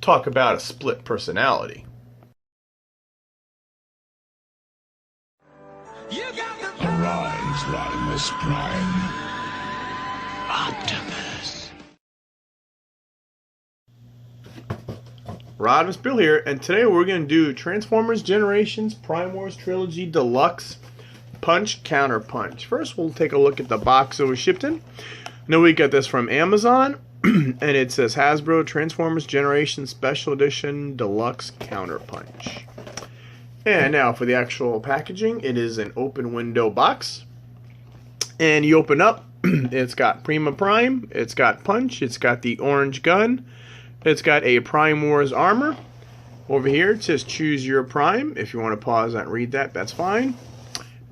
Talk about a split personality. Arise, Rodimus Prime. Optimus. Rodimusbill here, and today we're going to do Transformers Generations Prime Wars Trilogy Deluxe Punch Counterpunch. First, we'll take a look at the box it was shipped in. Now we got this from Amazon, and it says Hasbro Transformers Generations Special Edition Deluxe Counterpunch. And now for the actual packaging, it is an open window box. And you open up, it's got Prima Prime, it's got Punch, it's got the orange gun, it's got a Prime Wars armor. Over here it says choose your Prime. If you want to pause and read that, that's fine.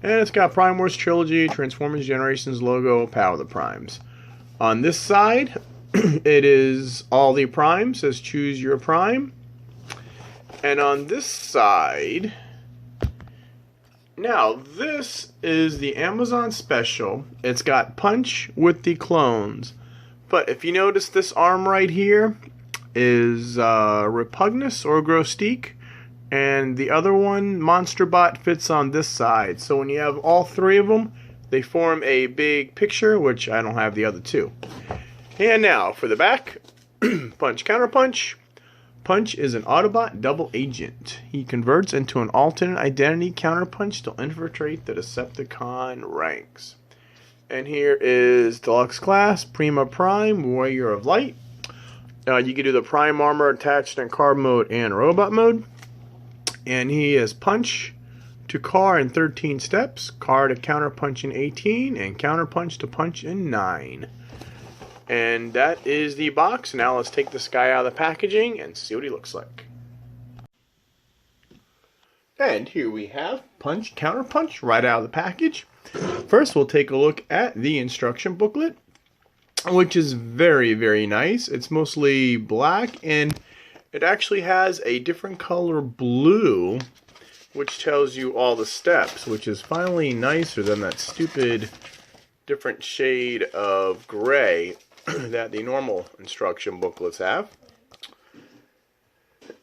And it's got Prime Wars Trilogy, Transformers Generations logo, Power of the Primes. On this side, it is all the Primes, says choose your Prime. And on this side, now this is the Amazon special. It's got Punch with the clones. But if you notice, this arm right here is Repugnus or Grostique, and the other one, Monsterbot, fits on this side. So when you have all three of them, they form a big picture, which I don't have the other two. And now for the back, Punch Counterpunch. Punch is an Autobot double agent. He converts into an alternate identity Counterpunch to infiltrate the Decepticon ranks. And here is Deluxe Class, Prima Prime, Warrior of Light. You can do the Prime Armor attached in car mode and robot mode. And he is Punch to car in 13 steps, car to Counterpunch in 18, and Counterpunch to Punch in 9. And that is the box. Now let's take this guy out of the packaging and see what he looks like. And here we have Punch Counterpunch right out of the package. First we'll take a look at the instruction booklet, which is very, very nice. It's mostly black, and it actually has a different color blue, which tells you all the steps, which is finally nicer than that stupid different shade of gray that the normal instruction booklets have.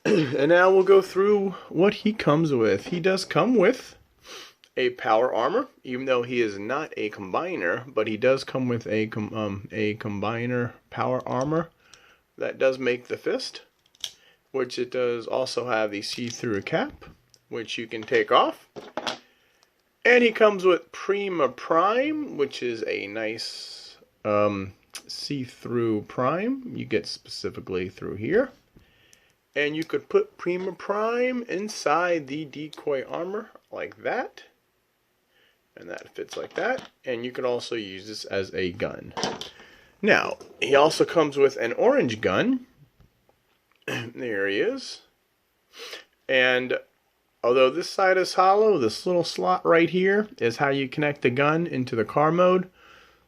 And now we'll go through what he comes with. He does come with a power armor, even though he is not a combiner, but he does come with a combiner power armor that does make the fist, which it does also have the see-through cap, which you can take off. And he comes with Prima Prime, which is a nice see-through Prime. You get specifically through here. And you could put Prima Prime inside the decoy armor like that. And that fits like that. And you can also use this as a gun. Now, he also comes with an orange gun. There he is. And although this side is hollow, this little slot right here is how you connect the gun into the car mode,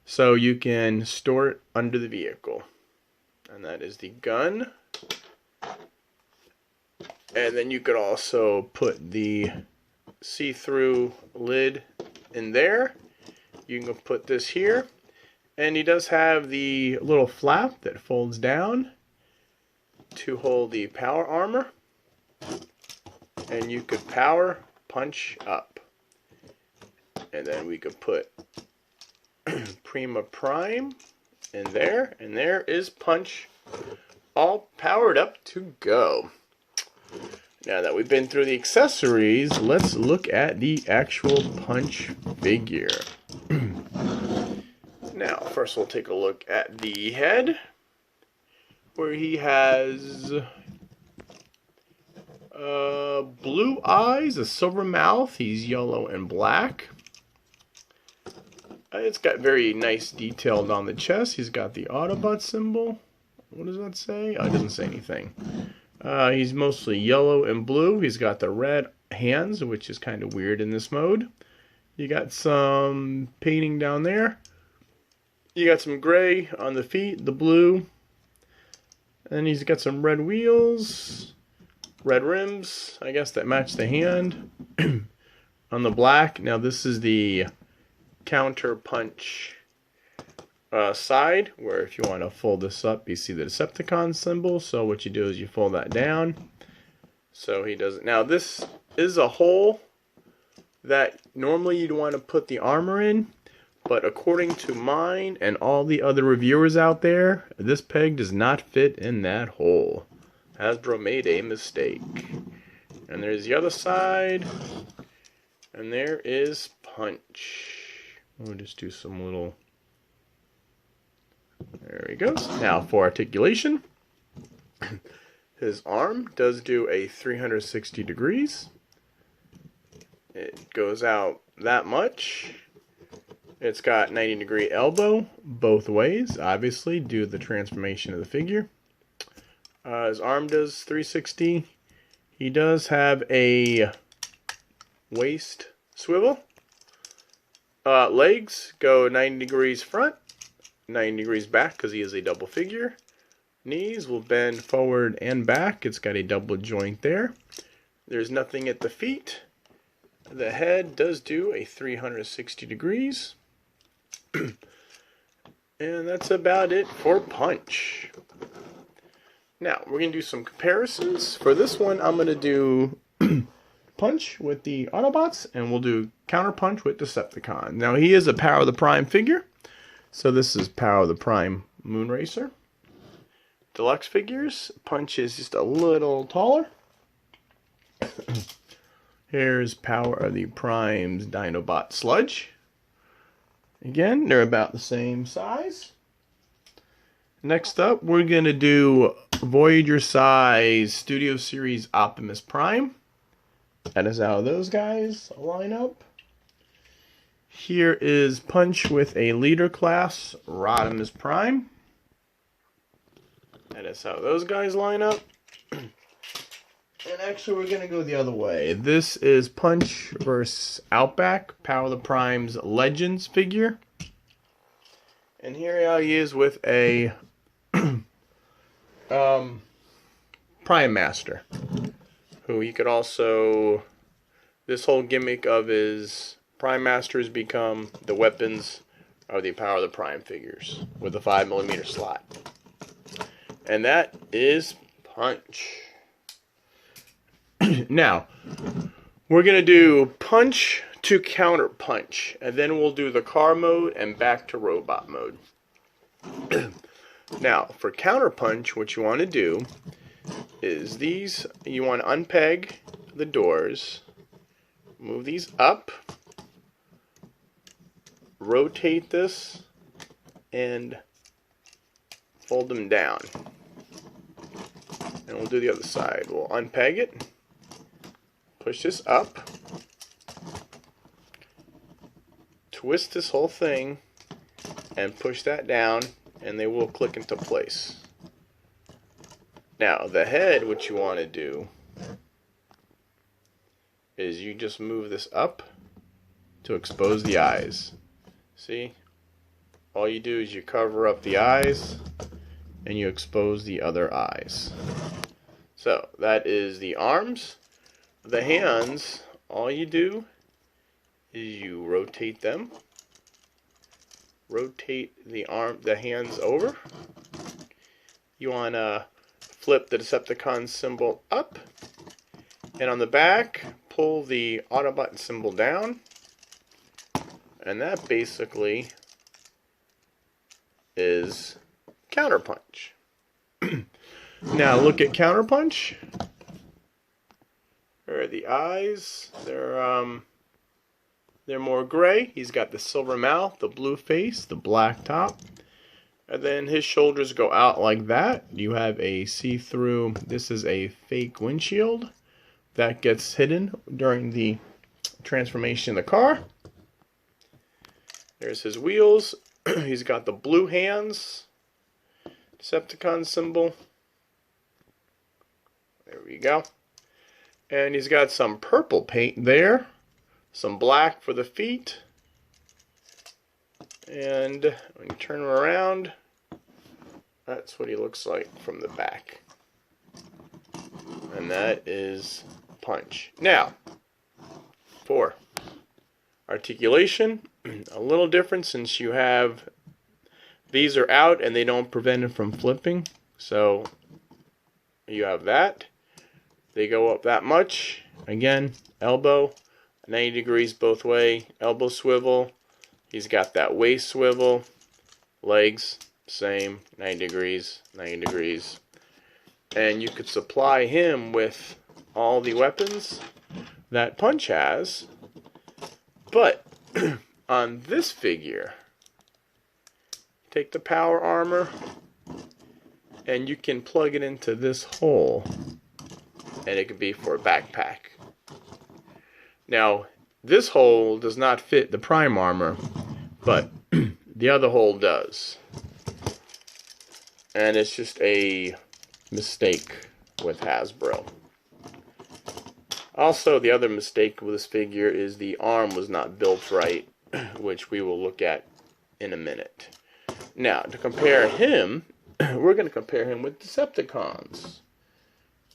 so you can store it under the vehicle. And that is the gun. And then you could also put the see-through lid in there. You can put this here. And he does have the little flap that folds down to hold the power armor. And you could power punch up. And then we could put Prima Prime in there. And there is Punch all powered up to go. Now that we've been through the accessories, let's look at the actual Punch figure. Now, first we'll take a look at the head, where he has blue eyes, a silver mouth. He's yellow and black. It's got very nice detailed on the chest. He's got the Autobot symbol. What does that say? Oh, it doesn't say anything. He's mostly yellow and blue. He's got the red hands, which is kind of weird in this mode. You got some painting down there. You got some gray on the feet, the blue. And he's got some red wheels, red rims, I guess that match the hand. On the black, now this is the Counterpunch side, where if you want to fold this up, you see the Decepticon symbol. So what you do is you fold that down. So he does it. Now this is a hole that normally you'd want to put the armor in, but according to mine and all the other reviewers out there, this peg does not fit in that hole. Hasbro made a mistake. And there's the other side, and there is Punch. We'll just do some little... There he goes. Now for articulation. His arm does do a 360 degrees. It goes out that much. It's got 90-degree elbow both ways, obviously, due to the transformation of the figure. His arm does 360. He does have a waist swivel. Legs go 90 degrees front, 90 degrees back because he is a double figure. Knees will bend forward and back. It's got a double joint there. There's nothing at the feet. The head does do a 360 degrees. And that's about it for Punch. Now, we're going to do some comparisons. For this one, I'm going to do Punch with the Autobots, and we'll do Counterpunch with Decepticon. Now, he is a Power of the Prime figure. So this is Power of the Prime Moonracer. Deluxe figures. Punch is just a little taller. Here's Power of the Prime's Dinobot Sludge. Again, they're about the same size. Next up, we're going to do Voyager size Studio Series Optimus Prime. That is how those guys line up. Here is Punch with a leader class Rodimus Prime. That is how those guys line up. And actually, we're going to go the other way. This is Punch versus Outback, Power of the Prime's Legends figure. And here he is with a Prime Master, who you could also... This whole gimmick of his Prime Masters become the weapons of the Power of the Prime figures with a 5mm slot. And that is Punch. Now, we're going to do Punch to Counter Punch, and then we'll do the car mode and back to robot mode. Now, for Counter Punch, what you want to do is these, you want to unpeg the doors, move these up, rotate this, and fold them down. And we'll do the other side. We'll unpeg it, push this up, twist this whole thing, and push that down, and they will click into place. Now, the head, what you want to do is you just move this up to expose the eyes. See? All you do is you cover up the eyes and you expose the other eyes. So, that is the arms. The hands, all you do is you rotate them. Rotate the hands over. You want to flip the Decepticon symbol up. And on the back, pull the Autobot symbol down. And that basically is Counterpunch. Now look at Counterpunch. There are the eyes. They're more gray. He's got the silver mouth, the blue face, the black top. And then his shoulders go out like that. You have a see-through, this is a fake windshield that gets hidden during the transformation of the car. There's his wheels. He's got the blue hands. Decepticon symbol. There we go. And he's got some purple paint there. Some black for the feet. And when you turn him around, that's what he looks like from the back. And that is Punch. Now, for articulation, a little different since you have These are out and they don't prevent it from flipping. So you have that. They go up that much. Again, elbow, 90 degrees both way, elbow swivel. He's got that waist swivel. Legs, same, 90 degrees, 90 degrees. And you could supply him with all the weapons that Punch has. But on this figure, take the power armor and you can plug it into this hole and it could be for a backpack. Now, this hole does not fit the Prime armor, but the other hole does. And it's just a mistake with Hasbro. Also, the other mistake with this figure is the arm was not built right, which we will look at in a minute. Now, to compare him, we're going to compare him with Decepticons.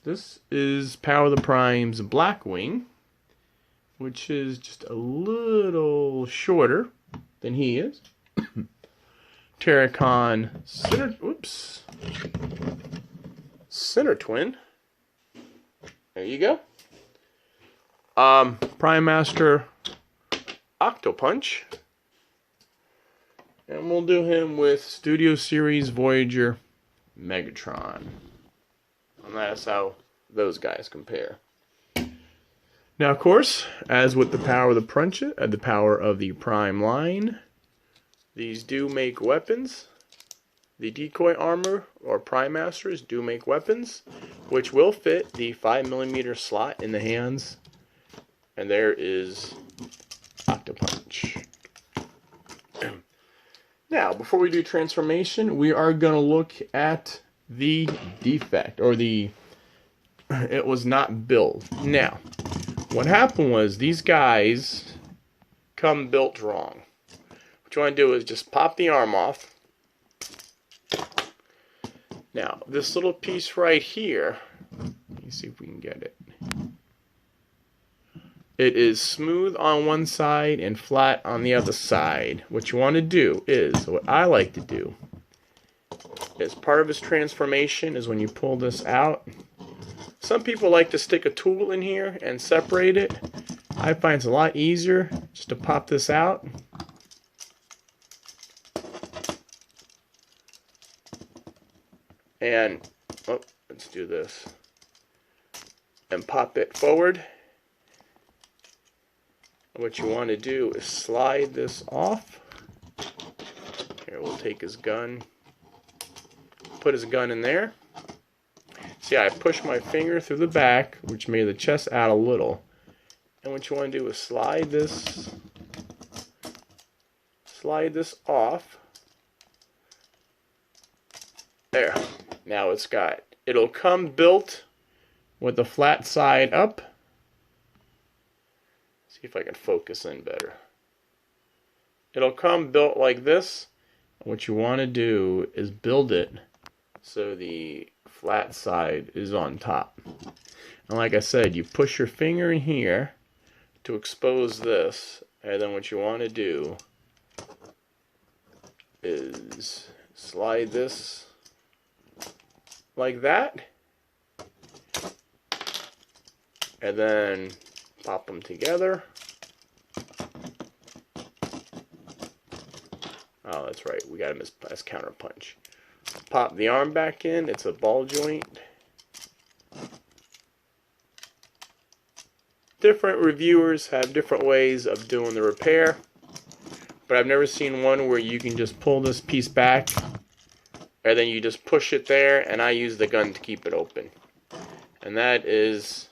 This is Power of the Prime's Blackwing, which is just a little shorter than he is. Terracon Center Twin. There you go. Prime Master Octopunch. And we'll do him with Studio Series Voyager Megatron. And that's how those guys compare. Now, of course, as with the Power of the Prime line, these do make weapons. The decoy armor or Prime Masters do make weapons, which will fit the 5mm slot in the hands. And there is Octopunch. Now, before we do transformation, we are going to look at the defect, or it was not built. Now, what happened was these guys come built wrong. What you want to do is just pop the arm off. Now, this little piece right here, let me see if we can get it. It is smooth on one side and flat on the other side. What you want to do is, what I like to do, is part of his transformation is when you pull this out. Some people like to stick a tool in here and separate it. I find it's a lot easier just to pop this out. And, let's do this. And pop it forward. What you want to do is slide this off. Here, we'll take his gun. Put his gun in there. See, I push my finger through the back, which made the chest out a little. And what you want to do is slide this off. There. Now it'll come built with the flat side up. See if I can focus in better. It'll come built like this. What you want to do is build it so the flat side is on top. And like I said, you push your finger in here to expose this, and then what you want to do is slide this like that, and then pop them together. Oh, that's right, we got him as counterpunch. Pop the arm back in, it's a ball joint. Different reviewers have different ways of doing the repair, but I've never seen one where you can just pull this piece back and then you just push it there, and I use the gun to keep it open. And that is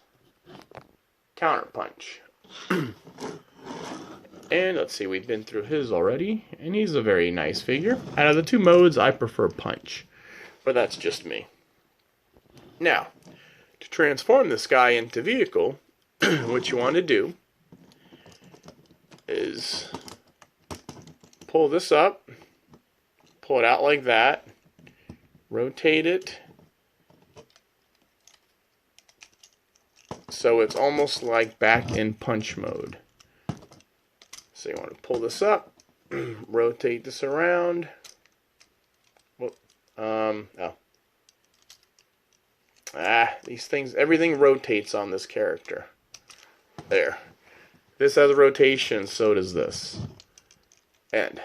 Counterpunch. And let's see, we've been through his already, and he's a very nice figure. Out of the two modes, I prefer Punch, but that's just me. Now, to transform this guy into vehicle, what you want to do is pull this up, pull it out like that, rotate it so it's almost like back in Punch mode. So you want to pull this up, rotate this around, Oh. These things, everything rotates on this character. There. This has a rotation, so does this. And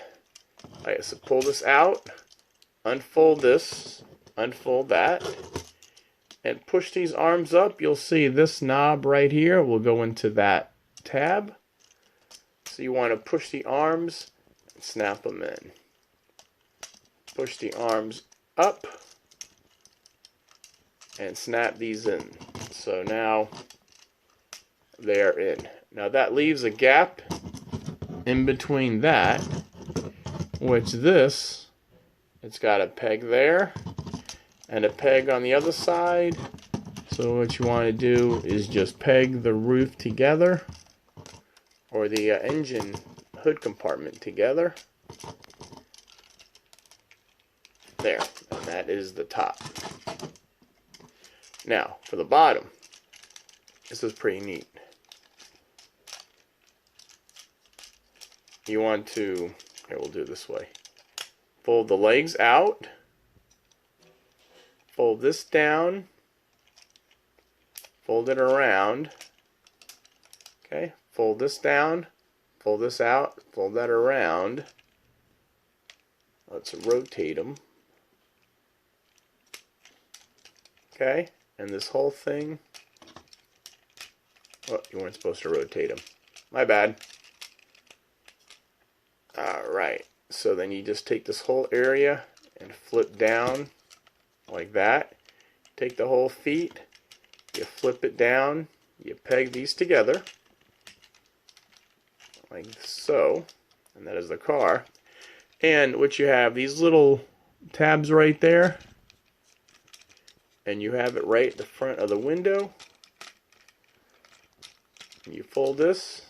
I just pull this out, unfold this, unfold that, and push these arms up. You'll see this knob right here will go into that tab. So you want to push the arms and snap them in. Push the arms up and snap these in. So now they are in. Now that leaves a gap in between that, which this, it's got a peg there and a peg on the other side. So what you want to do is just peg the roof together, or the engine hood compartment together. There, and that is the top. Now, for the bottom, this is pretty neat. You want to, here, we'll do it this way. Fold the legs out. Fold this down. Fold it around. Okay, fold this down. Fold this out. Fold that around. Let's rotate them. Okay, and this whole thing. Oh, you weren't supposed to rotate them. My bad. Alright, so then you just take this whole area and flip down like that. Take the whole feet, you flip it down, you peg these together like so, and that is the car. And what you have, these little tabs right there, and you have it right at the front of the window. You fold this,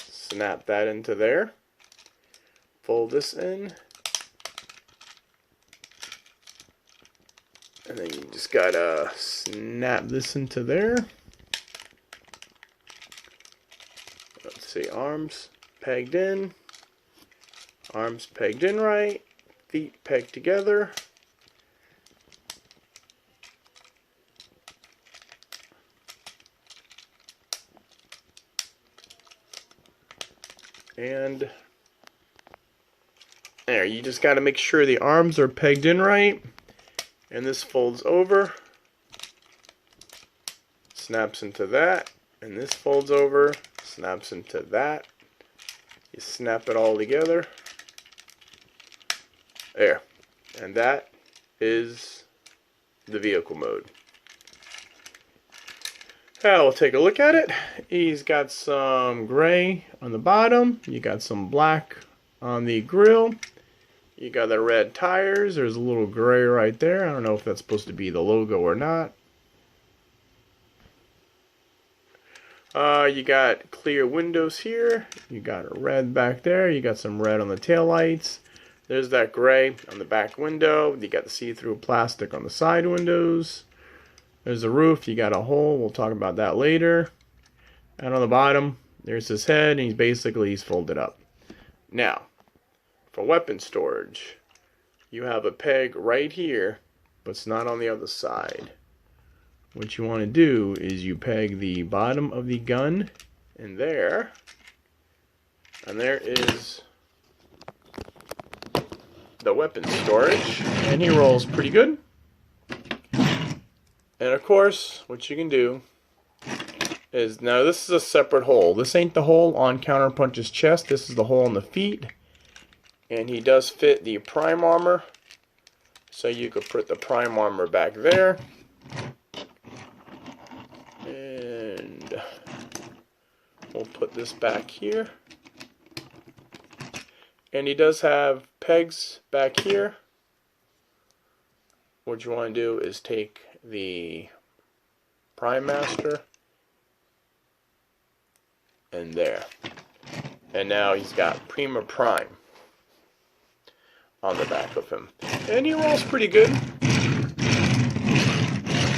snap that into there, fold this in, and then you just gotta snap this into there. Let's see, arms pegged in, arms pegged in right, feet pegged together. And there, you just got to make sure the arms are pegged in right. And this folds over, snaps into that, and this folds over, snaps into that. You snap it all together. There. And that is the vehicle mode. Now we'll take a look at it. He's got some gray on the bottom. You got some black on the grill. You got the red tires. There's a little gray right there. I don't know if that's supposed to be the logo or not. You got clear windows here. You got a red back there. You got some red on the taillights. There's that gray on the back window. You got the see-through plastic on the side windows. There's a roof. You got a hole. We'll talk about that later. And on the bottom, there's his head, and he's folded up. Now, for weapon storage, you have a peg right here, but it's not on the other side. What you want to do is you peg the bottom of the gun in there, and there is the weapon storage, and he rolls pretty good. And of course, what you can do is, now this is a separate hole. This ain't the hole on Counterpunch's chest. This is the hole in the feet. And he does fit the Prime armor. So you could put the Prime armor back there. And we'll put this back here. And he does have pegs back here. What you want to do is take the Prime Master and there. And now he's got Prima Prime on the back of him. And he rolls pretty good.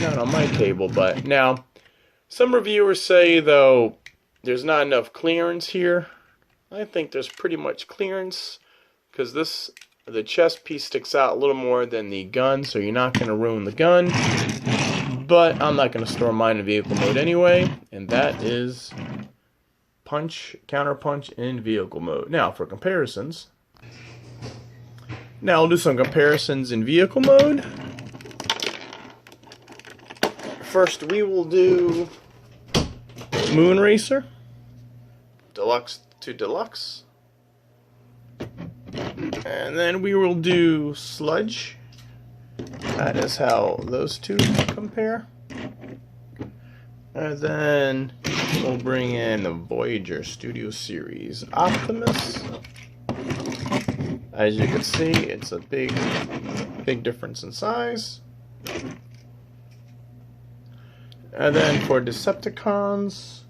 Not on my table, but now some reviewers say though there's not enough clearance here. I think there's pretty much clearance because this The chest piece sticks out a little more than the gun, so you're not going to ruin the gun. But I'm not going to store mine in vehicle mode anyway. And that is counterpunch in vehicle mode. Now, for comparisons. Now, I'll do some comparisons in vehicle mode. First, we will do Moon Racer. Deluxe to Deluxe. And then we will do Sludge. That is how those two compare. And then we'll bring in the Voyager Studio Series Optimus. As you can see, it's a big difference in size. And then for Decepticons,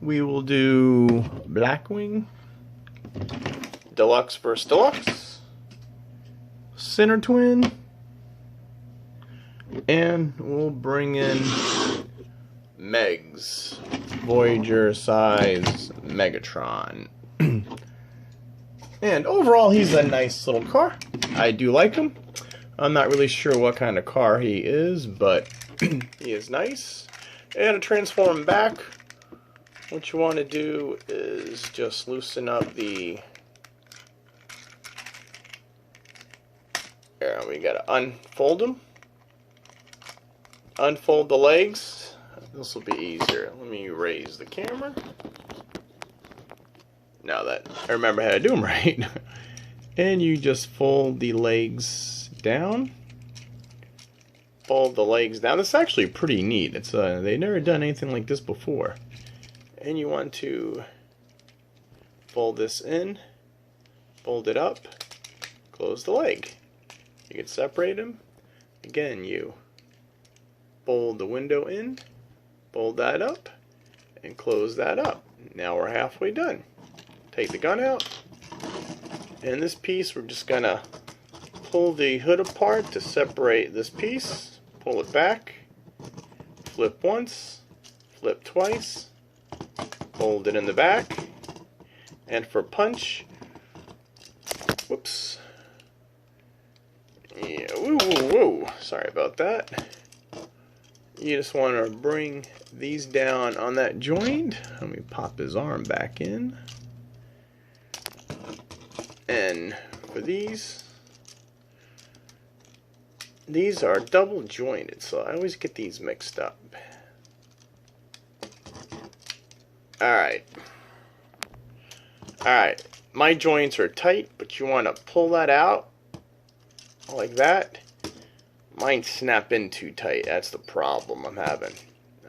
we will do Blackwing, Deluxe vs. Deluxe, Center Twin, and we'll bring in Megs, Voyager size Megatron. And overall, he's a nice little car. I do like him. I'm not really sure what kind of car he is, but he is nice. And to transform him back, what you want to do is just loosen up the... Here, we got to unfold him. Unfold the legs. This will be easier. Let me raise the camera. Now that I remember how to do them right. And you just fold the legs down. Fold the legs down. This is actually pretty neat. It's they've never done anything like this before. And you want to fold this in, fold it up, close the leg. You can separate them. Again, you fold the window in, fold that up, and close that up. Now we're halfway done. Take the gun out, and this piece we're just gonna pull the hood apart to separate this piece. Pull it back, flip once, flip twice, fold it in the back, and for punch, whoops, yeah, whoa, sorry about that. You just want to bring these down on that joint. Let me pop his arm back in. And for these are double jointed, so I always get these mixed up. Alright, my joints are tight, but you want to pull that out like that. Mine snap in too tight. That's the problem I'm having.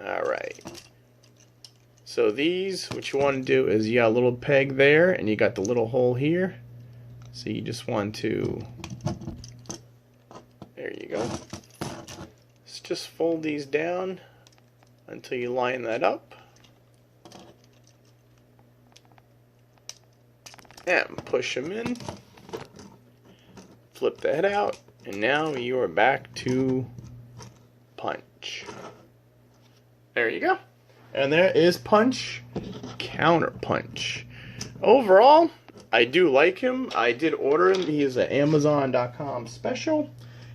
Alright. So these, what you want to do is you got a little peg there, and you got the little hole here. So you just want to, there you go. Let's just fold these down until you line that up. And push them in. Flip the head out. And now you are back to punch. There you go. And there is punch, counterpunch. Overall, I do like him. I did order him. He is an Amazon.com special.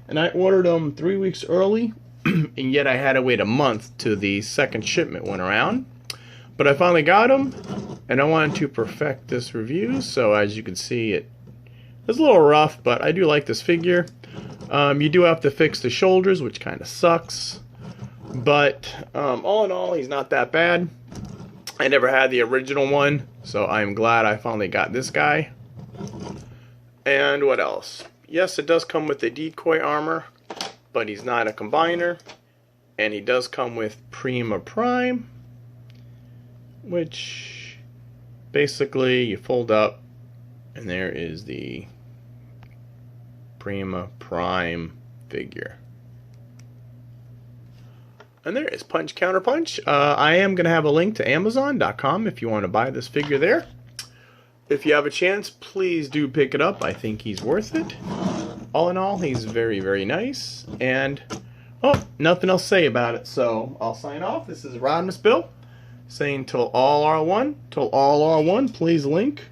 And I ordered him 3 weeks early. And yet I had to wait a month till the second shipment went around. But I finally got him. And I wanted to perfect this review. So as you can see, it's a little rough. But I do like this figure. You do have to fix the shoulders, which kind of sucks. But all in all, he's not that bad. I never had the original one, so I'm glad I finally got this guy. And what else? Yes, it does come with the decoy armor, but he's not a combiner. And he does come with Prima Prime, which basically you fold up, and there is the Prima Prime figure. And there is Punch Counterpunch. I am going to have a link to Amazon.com if you want to buy this figure there. If you have a chance, please do pick it up. I think he's worth it. All in all, he's very, very nice. And, oh, nothing else to say about it. So, I'll sign off. This is Rodimusbill saying till all are one. Till all are one, please link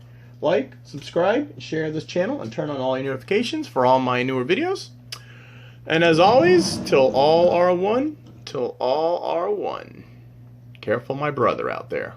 like, subscribe, share this channel, and turn on all your notifications for all my newer videos. And as always, till all are one, till all are one. Careful, my brother out there.